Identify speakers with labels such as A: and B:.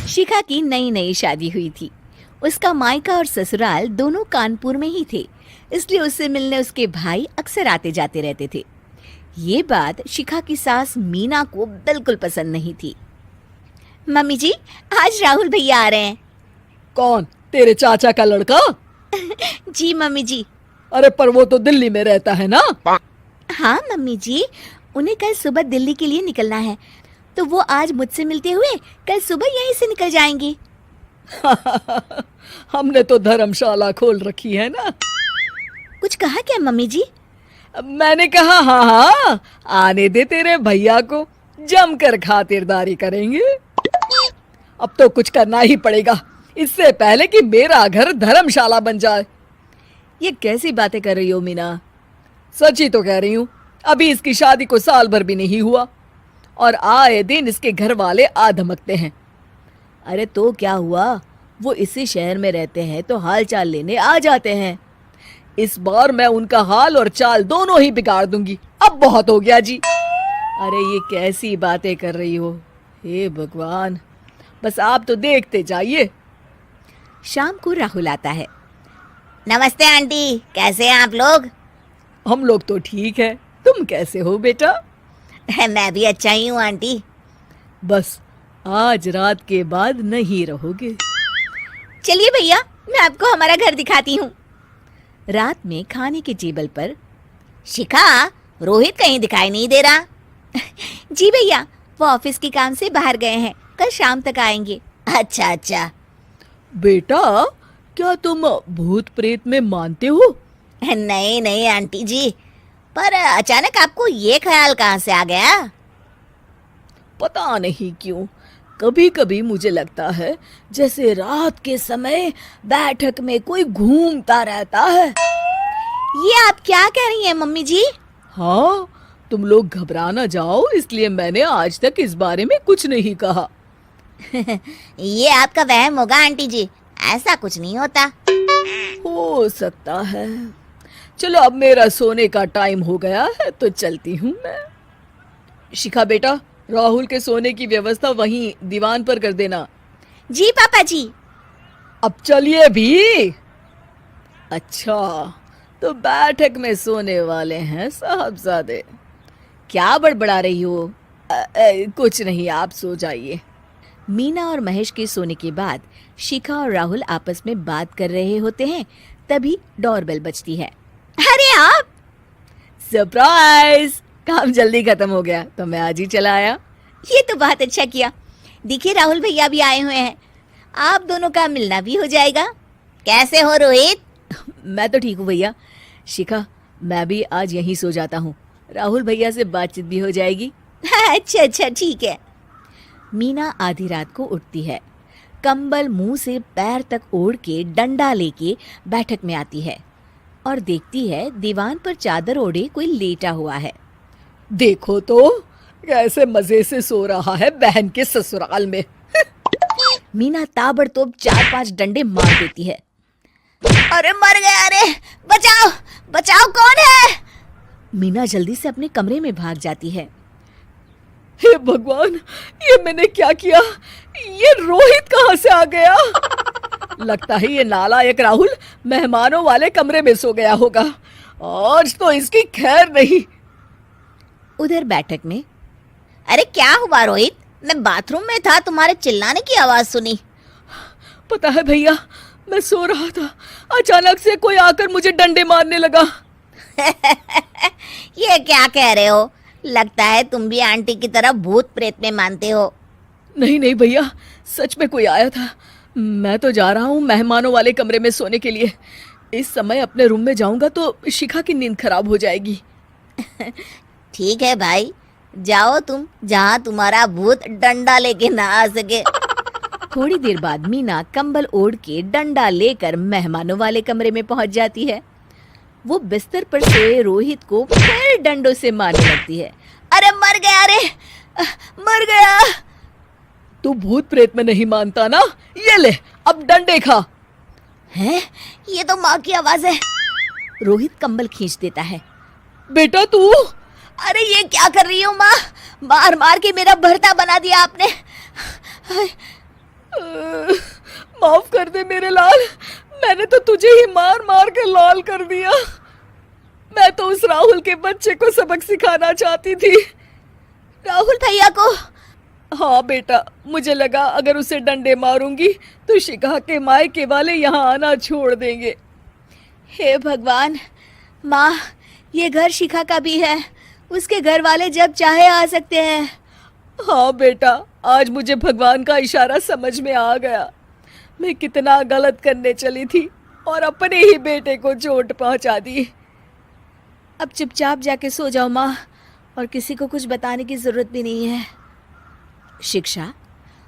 A: शिखा की नई नई शादी हुई थी। उसका मायका और ससुराल दोनों कानपुर में ही थे, इसलिए उससे मिलने उसके भाई अक्सर आते जाते रहते थे। ये बात शिखा की सास मीना को बिल्कुल पसंद नहीं थी। मम्मी जी, आज राहुल भैया आ रहे हैं।
B: कौन, तेरे चाचा का लड़का?
A: जी मम्मी जी।
B: अरे पर वो तो दिल्ली में रहता है ना।
A: हाँ मम्मी जी, उन्हें कल सुबह दिल्ली के लिए निकलना है, तो वो आज मुझसे मिलते हुए कल सुबह यहीं से निकल जाएंगे।
B: हमने तो धर्मशाला खोल रखी है ना।
A: कुछ कहा क्या मम्मी जी?
B: मैंने कहा हाँ हाँ, आने दे तेरे भैया को, जमकर खातिरदारी करेंगे। अब तो कुछ करना ही पड़ेगा, इससे पहले कि मेरा घर धर्मशाला बन जाए।
A: ये कैसी बातें कर रही हो मीना?
B: सच ही तो कह रही हूँ। अभी इसकी शादी को साल भर भी नहीं हुआ और आए दिन इसके घर वाले आ धमकते हैं।
A: अरे तो क्या हुआ, वो इसी शहर में रहते हैं तो हाल चाल लेने आ जाते हैं।
B: इस बार मैं उनका हाल और चाल दोनों ही बिगाड़ दूंगी। अब बहुत हो गया जी।
A: अरे ये कैसी बातें कर रही हो, हे भगवान, बस आप तो देखते जाइए। शाम को राहुल आता है। नमस्ते आंटी, कैसे हैं आप लोग?
B: हम लोग तो ठीक है, तुम कैसे हो बेटा?
A: मैं भी अच्छा ही हूँ आंटी।
B: बस आज रात के बाद नहीं रहोगे।
A: चलिए भैया, मैं आपको हमारा घर दिखाती हूँ। रात में खाने के टेबल पर शिखा, रोहित कहीं दिखाई नहीं दे रहा। जी भैया, वो ऑफिस के काम से बाहर गए हैं, कल शाम तक आएंगे। अच्छा अच्छा।
B: बेटा, क्या तुम भूत प्रेत में मानते हो?
A: नहीं नहीं आंटी जी, पर अचानक आपको ये ख्याल कहाँ से आ गया?
B: पता नहीं क्यों, कभी कभी मुझे लगता है जैसे रात के समय बैठक में कोई घूमता रहता है।
A: ये आप क्या कह रही हैं मम्मी जी?
B: हाँ, तुम लोग घबरा ना जाओ, इसलिए मैंने आज तक इस बारे में कुछ नहीं कहा।
A: ये आपका वहम होगा आंटी जी, ऐसा कुछ नहीं होता।
B: हो सकता है। चलो अब मेरा सोने का टाइम हो गया है तो चलती हूँ मैं। शिखा बेटा, राहुल के सोने की व्यवस्था वहीं दीवान पर कर देना।
A: जी पापा जी।
B: अब चलिए भी। अच्छा, तो बैठक में सोने वाले हैं साहबजादे।
A: क्या बड़बड़ा रही हो?
B: कुछ नहीं, आप सो जाइए।
A: मीना और महेश के सोने के बाद शिखा और राहुल आपस में बात कर रहे होते हैं, तभी डोरबेल बजती है। अरे आप!
B: सरप्राइज! काम जल्दी खत्म हो गया तो मैं आज ही चला आया।
A: ये तो बहुत अच्छा किया। देखिए राहुल भैया भी आए हुए हैं, आप दोनों का मिलना भी हो जाएगा। कैसे हो रोहित?
B: मैं तो ठीक हूँ भैया। शिखा, मैं भी आज यहीं सो जाता हूँ, राहुल भैया से बातचीत भी हो जाएगी।
A: अच्छा अच्छा ठीक है। मीना आधी रात को उठती है, कंबल मुंह से पैर तक ओढ़ के डंडा लेके बैठक में आती है और देखती है दीवान पर चादर ओढ़े कोई लेटा हुआ है।
B: देखो तो कैसे मजे से सो रहा है बहन के ससुराल में।
A: मीना ताबड़तोड़ 4-5 डंडे मार देती है। अरे मर गया, अरे बचाओ बचाओ, कौन है? मीना जल्दी से अपने कमरे में भाग जाती है।
B: हे भगवान, ये मैंने क्या किया? ये रोहित कहाँ से आ गया? लगता है ये नालायक राहुल मेहमानों वाले कमरे में सो गया होगा। आज तो इसकी खैर नहीं।
A: उधर बैठक में, अरे क्या हुआ रोहित? मैं बाथरूम में था, तुम्हारे चिल्लाने की आवाज सुनी।
B: पता है भैया, मैं सो रहा था, अचानक से कोई आकर मुझे डंडे मारने लगा।
A: ये क्या कह रहे हो? लगता है तुम भी आंटी की तरह भूत प्रेत में मानते हो।
B: नहीं नहीं भैया, सच में कोई आया था। मैं तो जा रहा हूँ मेहमानों वाले कमरे में सोने के लिए। इस समय अपने रूम में जाऊंगा तो शिखा की नींद खराब हो जाएगी।
A: ठीक है भाई, जाओ तुम, जहाँ तुम्हारा भूत डंडा लेके ना आ सके। थोड़ी देर बाद मीना कंबल ओढ़ के डंडा लेकर मेहमानों वाले कमरे में पहुंच जाती है। वो बिस्तर पर सोए रोहित को फिर डंडों से मारने लगती है। अरे मर गया, अरे मर गया।
B: तू भूत प्रेत में नहीं मानता ना? ये ले, अब डंडे खा।
A: हैं? ये तो माँ की आवाज है। रोहित कंबल खींच देता है।
B: बेटा तू!
A: अरे ये क्या कर रही हो माँ? मार मार के मेरा भरता बना दिया आपने।
B: कर दे मेरे लाल, मैंने तो तुझे ही मार मार के लाल कर दिया। मैं तो उस राहुल के बच्चे को सबक सिखाना चाहती थी।
A: राहुल भैया को?
B: हाँ बेटा, मुझे लगा अगर उसे डंडे मारूंगी तो शिखा के मायके वाले यहाँ आना छोड़ देंगे।
A: हे भगवान, माँ ये घर शिखा का भी है, उसके घर वाले जब चाहे आ सकते हैं।
B: हाँ बेटा, आज मुझे भगवान का इशारा समझ में आ गया। मैं कितना गलत करने चली थी और अपने ही बेटे को चोट पहुंचा दी।
A: अब चुपचाप जाके सो जाओ माँ, और किसी को कुछ बताने की जरूरत भी नहीं है। शिक्षा